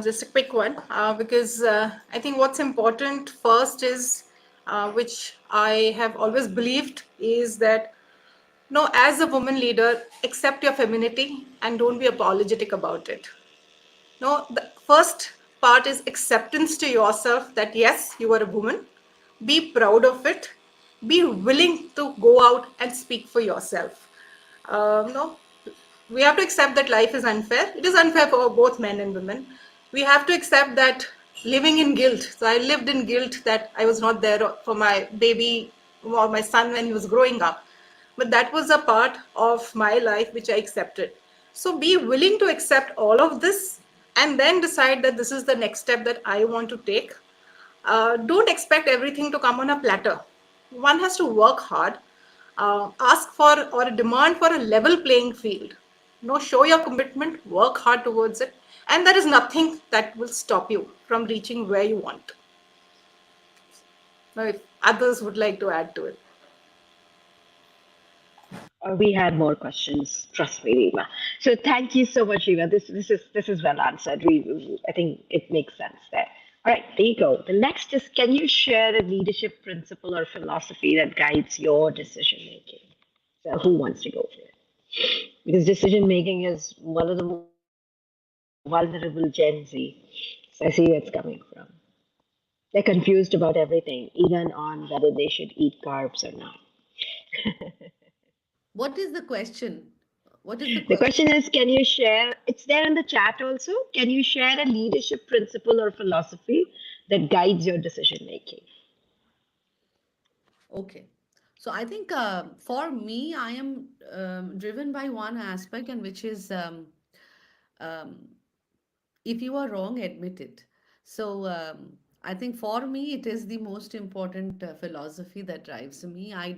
Just a quick one, because I think what's important first is, which I have always believed, is that no, as a woman leader, accept your femininity and don't be apologetic about it. No, the first part is acceptance to yourself that yes, you are a woman. Be proud of it. Be willing to go out and speak for yourself. No, We have to accept that life is unfair. It is unfair for both men and women. We have to accept that living in guilt. So I lived in guilt that I was not there for my baby or my son when he was growing up. But that was a part of my life which I accepted. So be willing to accept all of this and then decide that this is the next step that I want to take. Don't expect everything to come on a platter. One has to work hard, ask for or demand for a level playing field. Show your commitment, work hard towards it, and there is nothing that will stop you from reaching where you want. Now, if others would like to add to it. We had more questions. Trust me, Rima. So thank you so much, Rima. This is well answered. I think it makes sense there. All right, there you go. The next is, can you share a leadership principle or philosophy that guides your decision making? So who wants to go for it? Because decision making is one of the most vulnerable Gen Z. So I see where it's coming from. They're confused about everything, even on whether they should eat carbs or not. What is the question? What is the The question? question is, can you share? It's there in the chat also. Can you share a leadership principle or philosophy that guides your decision making? Okay. So I think for me, I am driven by one aspect, and which is um, if you are wrong, admit it. So I think for me, it is the most important philosophy that drives me. I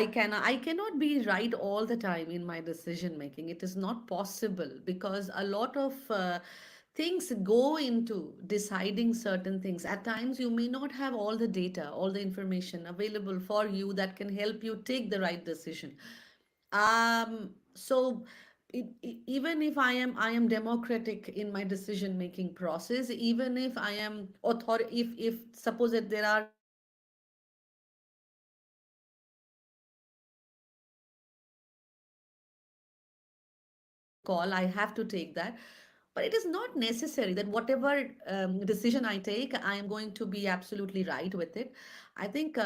cannot be right all the time in my decision making. It is not possible because a lot of things go into deciding certain things. At times, you may not have all the data, all the information available for you that can help you take the right decision. So even if I am democratic in my decision making process, even if I am if suppose that there are call, I have to take that. But it is not necessary that whatever decision I take, I am going to be absolutely right with it. I think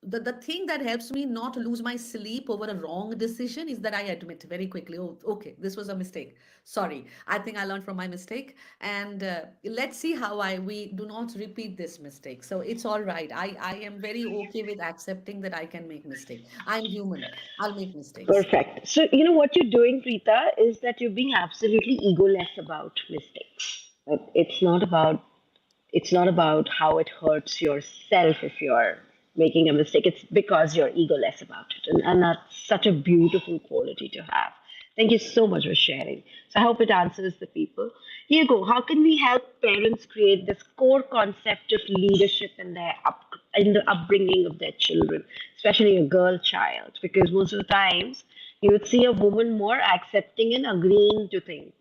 the thing that helps me not lose my sleep over a wrong decision is that I admit very quickly, oh, okay, this was a mistake. Sorry, I think I learned from my mistake, and let's see how we do not repeat this mistake. So it's all right. I am very okay with accepting that I can make mistake. I'm human. I'll make mistakes. Perfect. So, what you're doing, Preeta, is that you're being absolutely egoless about mistakes. But it's not about how it hurts yourself if you're making a mistake. It's because you're egoless about it. And that's such a beautiful quality to have. Thank you so much for sharing. So I hope it answers the people. Here you go. How can we help parents create this core concept of leadership in the upbringing of their children, especially a girl child? Because most of the times you would see a woman more accepting and agreeing to things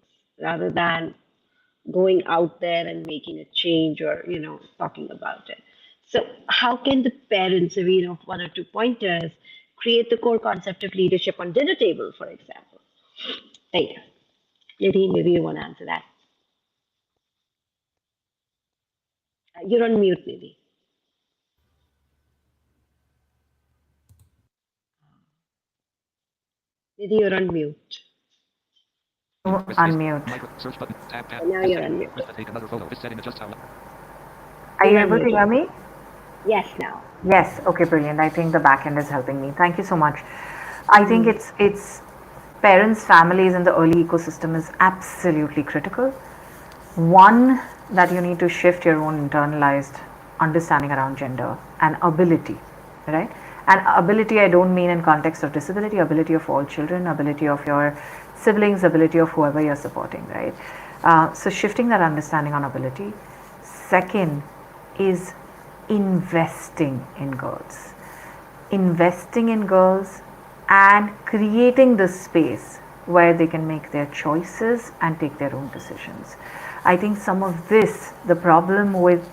rather than going out there and making a change or talking about it. So how can the parents, if we know one or two pointers, create the core concept of leadership on dinner table, for example? There you go. Maybe you want to answer that. You're on mute, maybe. Maybe you're on mute. Press space. Unmute. Micro. Search button. Tab. And now This you're setting. on mute. Press to take another photo. This setting adjusts how. Are you You're able to hear unmuted. me? Yes, now. Yes. Okay, brilliant. I think the back end is helping me. Thank you so much. I think it's parents, families, and the early ecosystem is absolutely critical. One, that you need to shift your own internalized understanding around gender and ability, right? And ability, I don't mean in context of disability, ability of all children, ability of your siblings, ability of whoever you're supporting, right? So shifting that understanding on ability. Second is investing in girls, investing in girls and creating the space where they can make their choices and take their own decisions. I think some of this, the problem with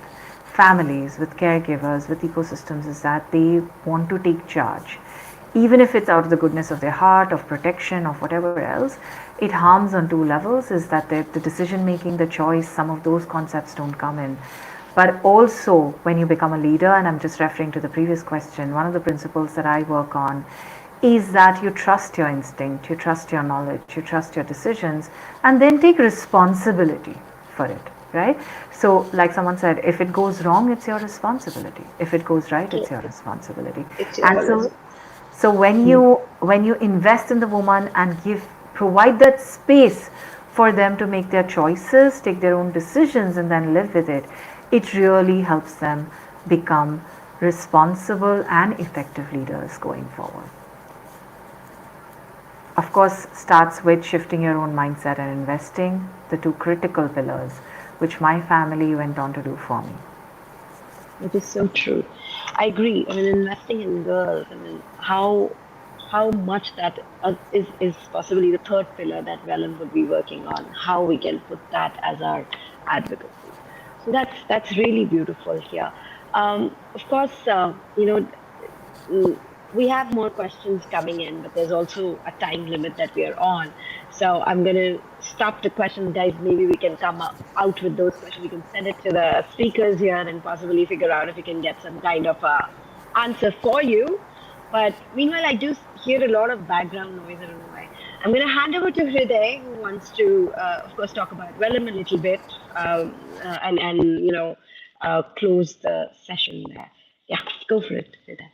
families, with caregivers, with ecosystems, is that they want to take charge. Even if it's out of the goodness of their heart, of protection, of whatever else, it harms on two levels, is that the decision making, the choice, some of those concepts don't come in. But also, when you become a leader, and I'm just referring to the previous question, one of the principles that I work on is that you trust your instinct, you trust your knowledge, you trust your decisions, and then take responsibility for it, right? So, like someone said, if it goes wrong, it's your responsibility. If it goes right, it's your responsibility. It's And your so when you invest in the woman and provide that space for them to make their choices, take their own decisions, and then live with it, it really helps them become responsible and effective leaders going forward. Of course, starts with shifting your own mindset and investing, the two critical pillars, which my family went on to do for me. It is so true. I agree. I mean, investing in girls. I mean, how much that is possibly the third pillar that Vellum would be working on. How we can put that as our advocacy. So that's really beautiful here. Of course, we have more questions coming in, but there's also a time limit that we are on. So I'm going to stop the questions, guys. Maybe we can come out with those questions. We can send it to the speakers here and possibly figure out if we can get some kind of answer for you. But meanwhile, I do hear a lot of background noise. I don't know why. I'm going to hand over to Hriday, who wants to, of course, talk about Vellum a little bit and close the session there. Yeah, go for it, Hriday.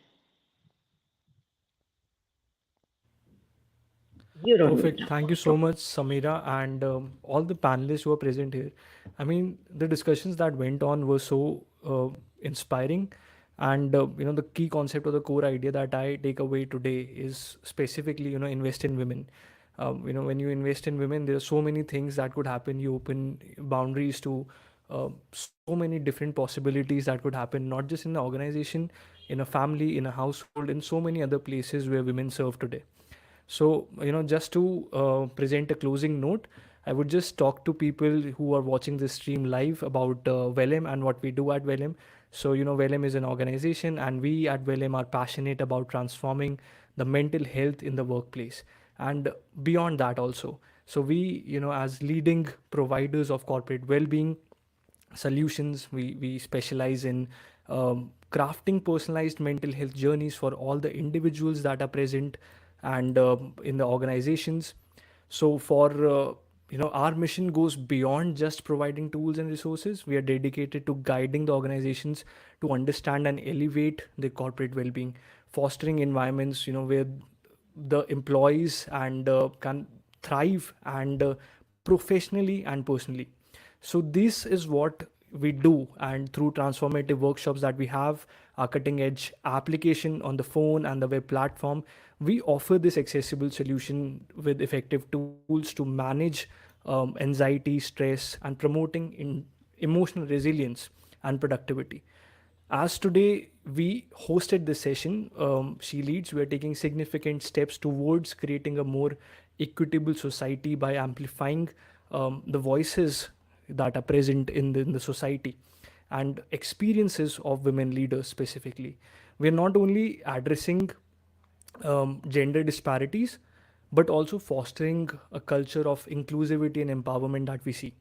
You don't need Perfect. to. Thank you so much, Samira, and all the panelists who are present here. I mean, the discussions that went on were so inspiring, and the key concept or the core idea that I take away today is specifically, invest in women. When you invest in women, there are so many things that could happen. You open boundaries to so many different possibilities that could happen, not just in the organization, in a family, in a household, in so many other places where women serve today. So, just to present a closing note, I would just talk to people who are watching this stream live about Vellum and what we do at Vellum. So, Vellum is an organization, and we at Vellum are passionate about transforming the mental health in the workplace and beyond that also. So, we, as leading providers of corporate well being, solutions. We specialize in crafting personalized mental health journeys for all the individuals that are present and in the organizations. So for our mission goes beyond just providing tools and resources. We are dedicated to guiding the organizations to understand and elevate their corporate well-being, fostering environments where the employees and can thrive and professionally and personally. So this is what we do, and through transformative workshops that we have, our cutting edge application on the phone and the web platform, we offer this accessible solution with effective tools to manage anxiety, stress, and promoting emotional resilience and productivity. As today we hosted this session, she leads, we are taking significant steps towards creating a more equitable society by amplifying the voices that are present in the society and experiences of women leaders specifically. We are not only addressing gender disparities, but also fostering a culture of inclusivity and empowerment that we see.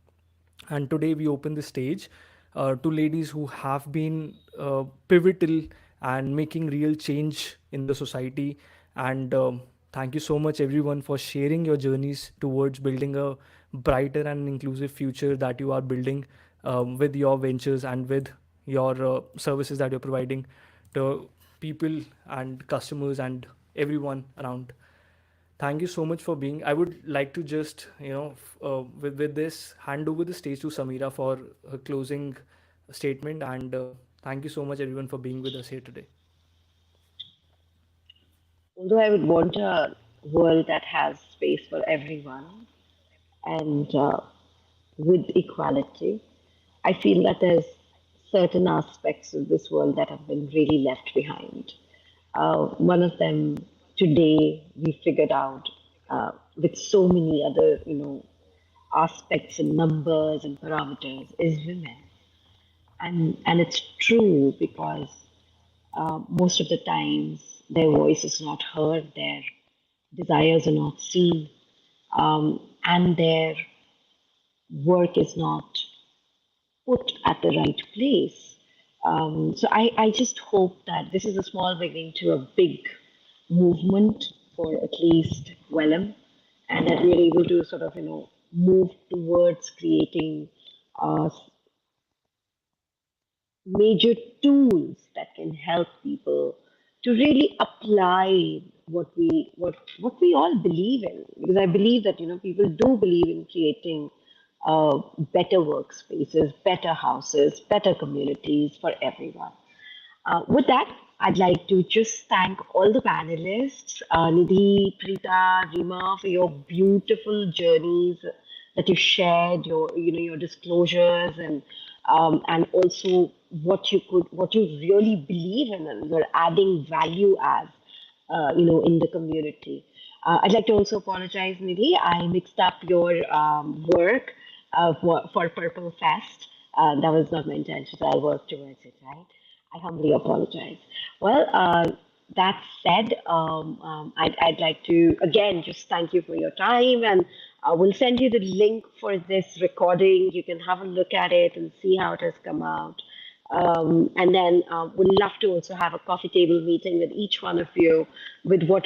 And today we open the stage to ladies who have been pivotal and making real change in the society. And thank you so much, everyone, for sharing your journeys towards building a brighter and inclusive future that you are building with your ventures and with your services that you're providing to people and customers and everyone around. Thank you so much for being. I would like to just, with this, hand over the stage to Samira for her closing statement. And thank you so much, everyone, for being with us here today. Although I would want a world that has space for everyone and with equality, I feel that there's certain aspects of this world that have been really left behind. One of them today we figured out with so many other, aspects and numbers and parameters is women. And it's true because most of the times their voice is not heard, their desires are not seen, and their work is not put at the right place. So I just hope that this is a small beginning to a big movement for at least Wellham, and that we're able to sort of, move towards creating uh, major tools that can help people to really apply what we all believe in. Because I believe that people do believe in creating better workspaces, better houses, better communities for everyone. With that, I'd like to just thank all the panelists, Nidhi, Preeta, Rima, for your beautiful journeys that you shared, your disclosures, and also what you really believe in, and you're adding value as, in the community. I'd like to also apologize, Nidhi. I mixed up your work for Purple Fest. That was not my intention, so I'll work towards it, right? I humbly apologize. Well, that said, I'd like to again just thank you for your time, and we'll send you the link for this recording. You can have a look at it and see how it has come out. And then we'd love to also have a coffee table meeting with each one of you with what